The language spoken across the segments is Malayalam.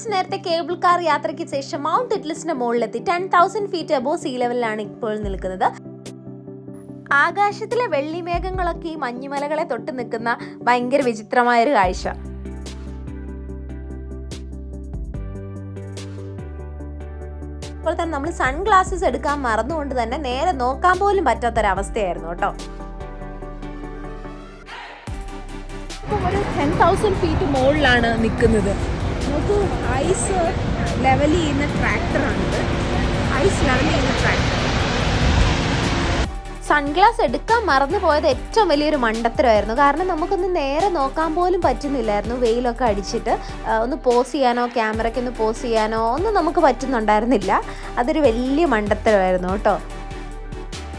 കുറച്ച് നേരത്തെ കേബിൾ കാർ യാത്രയ്ക്ക് ശേഷം മൗണ്ട് ഇറ്റ്ലസിന്റെ മുകളിലെത്തി 10,000 ഫീറ്റ് അബോവ് സീ ലെവലിലാണ് ഇപ്പോൾ നിൽക്കുന്നത്. ആകാശത്തിലെ വെള്ളിമേഘങ്ങളൊക്കെ ഈ മഞ്ഞുമലകളെ തൊട്ട് നിൽക്കുന്ന ഭയങ്കര വിചിത്രമായൊരു കാഴ്ച. അപ്പോൾ തന്നെ നമ്മൾ സൺഗ്ലാസസ് എടുക്കാൻ മറന്നുകൊണ്ട് തന്നെ നേരെ നോക്കാൻ പോലും പറ്റാത്തൊരവസ്ഥയായിരുന്നു കേട്ടോ. ഒരു 10,000 ഫീറ്റ് മുകളിലാണ് നിൽക്കുന്നത്. നമുക്ക് ഐസ് ലെവൽ ചെയ്യുന്ന ട്രാക്ടറാണിത്. ഐസ് ലെവൽ ചെയ്യുന്ന ട്രാക്ടർ. സൺഗ്ലാസ് എടുക്കാൻ മറന്നു പോയത് ഏറ്റവും വലിയൊരു മണ്ടത്തരമായിരുന്നു. കാരണം നമുക്കൊന്ന് നേരെ നോക്കാൻ പോലും പറ്റുന്നില്ലായിരുന്നു. വെയിലൊക്കെ അടിച്ചിട്ട് ഒന്ന് പോസ് ചെയ്യാനോ ക്യാമറയ്ക്ക് ഒന്ന് പോസ് ചെയ്യാനോ ഒന്നും നമുക്ക് പറ്റുന്നുണ്ടായിരുന്നില്ല. അതൊരു വലിയ മണ്ടത്തരമായിരുന്നു കേട്ടോ.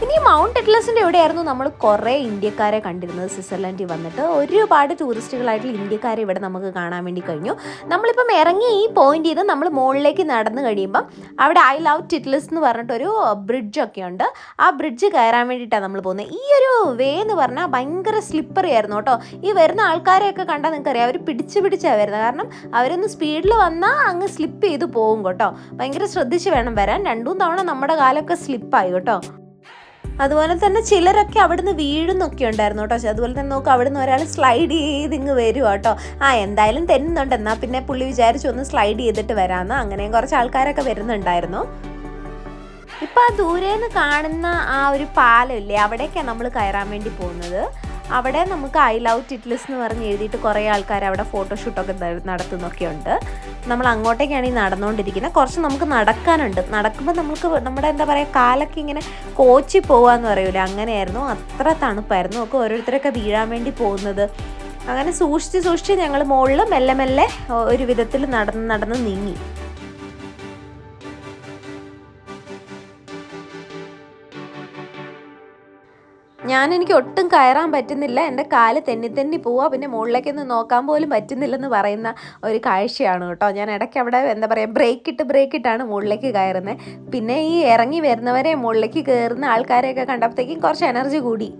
ഇനി മൗണ്ട് ഇറ്റ്ലസിൻ്റെ എവിടെയായിരുന്നു നമ്മൾ കുറേ ഇന്ത്യക്കാരെ കണ്ടിരുന്നത്. സ്വിറ്റ്സർലൻഡിൽ വന്നിട്ട് ഒരുപാട് ടൂറിസ്റ്റുകളായിട്ടുള്ള ഇന്ത്യക്കാരെ ഇവിടെ നമുക്ക് കാണാൻ വേണ്ടി കഴിഞ്ഞു. നമ്മളിപ്പം ഇറങ്ങി ഈ പോയിന്റ് ചെയ്ത് നമ്മൾ മുകളിലേക്ക് നടന്നു കഴിയുമ്പം അവിടെ ഐ ലവ് ടിറ്റ്ലസ് എന്ന് പറഞ്ഞിട്ടൊരു ബ്രിഡ്ജൊക്കെ ഉണ്ട്. ആ ബ്രിഡ്ജ് കയറാൻ വേണ്ടിയിട്ടാണ് നമ്മൾ പോകുന്നത്. ഈ ഒരു വേ എന്ന് പറഞ്ഞാൽ ഭയങ്കര സ്ലിപ്പറി ആയിരുന്നു കേട്ടോ. ഈ വരുന്ന ആൾക്കാരെയൊക്കെ കണ്ടാൽ നിങ്ങൾക്കറിയാം, അവർ പിടിച്ചാണ് വരുന്നത്. കാരണം അവരൊന്ന് സ്പീഡിൽ വന്നാൽ അങ്ങ് സ്ലിപ്പ് ചെയ്ത് പോകും കേട്ടോ. ഭയങ്കര ശ്രദ്ധിച്ച് വേണം വരാൻ. 2-3 തവണ നമ്മുടെ കാലൊക്കെ സ്ലിപ്പായി കേട്ടോ. അതുപോലെ തന്നെ ചിലരൊക്കെ അവിടുന്ന് വീഴുന്നൊക്കെ ഉണ്ടായിരുന്നു കേട്ടോ. അതുപോലെ തന്നെ നോക്കുക, അവിടുന്ന് ഒരാൾ സ്ലൈഡ് ചെയ്ത് ഇങ്ങ് വരും കേട്ടോ. എന്തായാലും തെന്നുന്നുണ്ട്, എന്നാൽ പിന്നെ പുള്ളി വിചാരിച്ചു ഒന്ന് സ്ലൈഡ് ചെയ്തിട്ട് വരാമെന്ന്. അങ്ങനെയും കുറച്ച് ആൾക്കാരൊക്കെ വരുന്നുണ്ടായിരുന്നു. ഇപ്പം ആ ദൂരേന്ന് കാണുന്ന ആ ഒരു പാലമില്ലേ, അവിടേക്കാണ് നമ്മൾ കയറാൻ വേണ്ടി പോകുന്നത്. അവിടെ നമുക്ക് ഐ ലവ് ടിറ്റ്ലസ് എന്ന് പറഞ്ഞ് എഴുതിയിട്ട് കുറേ ആൾക്കാർ അവിടെ ഫോട്ടോഷൂട്ടൊക്കെ നടത്തുന്നൊക്കെ ഉണ്ട്. നമ്മൾ അങ്ങോട്ടേക്കാണ് ഈ നടന്നുകൊണ്ടിരിക്കുന്നത്. കുറച്ച് നമുക്ക് നടക്കാനുണ്ട്. നടക്കുമ്പോൾ നമുക്ക് നമ്മുടെ എന്താ പറയുക, കാലൊക്കെ ഇങ്ങനെ കോച്ചി പോവാന്ന് പറയൂലേ, അങ്ങനെയായിരുന്നു. അത്ര തണുപ്പായിരുന്നു. ഒക്കെ ഓരോരുത്തരൊക്കെ വീഴാൻ വേണ്ടി പോകുന്നത്. അങ്ങനെ സൂക്ഷിച്ച് ഞങ്ങൾ മുകളിൽ മെല്ലെ ഒരു വിധത്തിൽ നടന്ന് നീങ്ങി. എനിക്ക് ഒട്ടും കയറാൻ പറ്റുന്നില്ല. എൻ്റെ കാല് തെന്നി പോവുക. പിന്നെ മുകളിലേക്കൊന്ന് നോക്കാൻ പോലും പറ്റുന്നില്ലെന്ന് പറയുന്ന ഒരു കാഴ്ചയാണ് കേട്ടോ. ഞാൻ ഇടയ്ക്ക് അവിടെ എന്താ പറയുക, ബ്രേക്ക് ഇട്ടാണ് മുകളിലേക്ക് കയറുന്നത്. പിന്നെ ഈ ഇറങ്ങി വരുന്നവരെ മുകളിലേക്ക് കയറുന്ന ആൾക്കാരെയൊക്കെ കണ്ടപ്പോഴത്തേക്കും കുറച്ച് എനർജി കൂടി.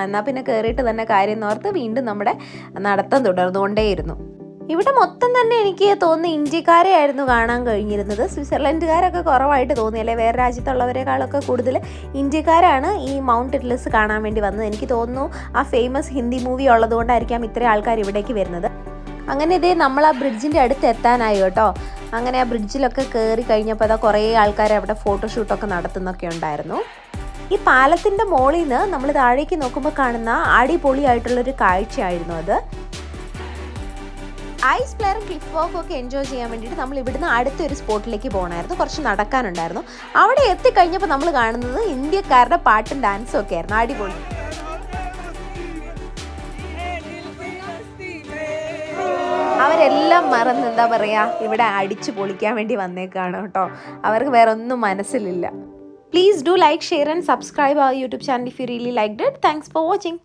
എന്നാൽ പിന്നെ കയറിയിട്ട് തന്നെ കാര്യം എന്നോർത്ത് വീണ്ടും നമ്മുടെ നടത്തം തുടർന്നുകൊണ്ടേയിരുന്നു. ഇവിടെ മൊത്തം തന്നെ എനിക്ക് തോന്നുന്നു ഇന്ത്യക്കാരെ ആയിരുന്നു കാണാൻ കഴിഞ്ഞിരുന്നത്. സ്വിറ്റ്സർലൻഡുകാരൊക്കെ കുറവായിട്ട് തോന്നിയല്ലേ. വേറെ രാജ്യത്തുള്ളവരെക്കാളൊക്കെ കൂടുതൽ ഇന്ത്യക്കാരാണ് ഈ മൗണ്ട് ഇറ്റ്ലസ് കാണാൻ വേണ്ടി വന്നത്. എനിക്ക് തോന്നുന്നു ആ ഫേമസ് ഹിന്ദി മൂവി ഉള്ളതുകൊണ്ടായിരിക്കാം ഇത്രയും ആൾക്കാർ ഇവിടേക്ക് വരുന്നത്. അങ്ങനെ ഇതേ നമ്മൾ ആ ബ്രിഡ്ജിൻ്റെ അടുത്ത് എത്താനായി കേട്ടോ. അങ്ങനെ ആ ബ്രിഡ്ജിലൊക്കെ കയറി കഴിഞ്ഞപ്പോൾ അതാ കുറേ ആൾക്കാർ അവിടെ ഫോട്ടോഷൂട്ടൊക്കെ നടത്തുന്നൊക്കെ ഉണ്ടായിരുന്നു. ഈ പാലത്തിൻ്റെ മുകളിൽ നിന്ന് നമ്മൾ താഴേക്ക് നോക്കുമ്പോൾ കാണുന്ന അടിപൊളിയായിട്ടുള്ളൊരു കാഴ്ചയായിരുന്നു അത്. ഐസ് പ്ലെയറും ക്ലിഫ് വാക്കും ഒക്കെ എൻജോയ് ചെയ്യാൻ വേണ്ടിയിട്ട് നമ്മൾ ഇവിടുന്ന് അടുത്തൊരു സ്പോട്ടിലേക്ക് പോകണമായിരുന്നു. കുറച്ച് നടക്കാനുണ്ടായിരുന്നു. അവിടെ എത്തിക്കഴിഞ്ഞപ്പോൾ നമ്മൾ കാണുന്നത് ഇന്ത്യക്കാരുടെ പാട്ടും ഡാൻസും ഒക്കെ ആയിരുന്നു. അടിപൊളി. അവരെല്ലാം മറന്ന് എന്താ പറയുക, ഇവിടെ അടിച്ചു പൊളിക്കാൻ വേണ്ടി വന്നേക്കാണ് കേട്ടോ. അവർക്ക് വേറെ ഒന്നും മനസ്സിലില്ല. Please do like, share and subscribe our YouTube channel if you really liked it. Thanks for watching.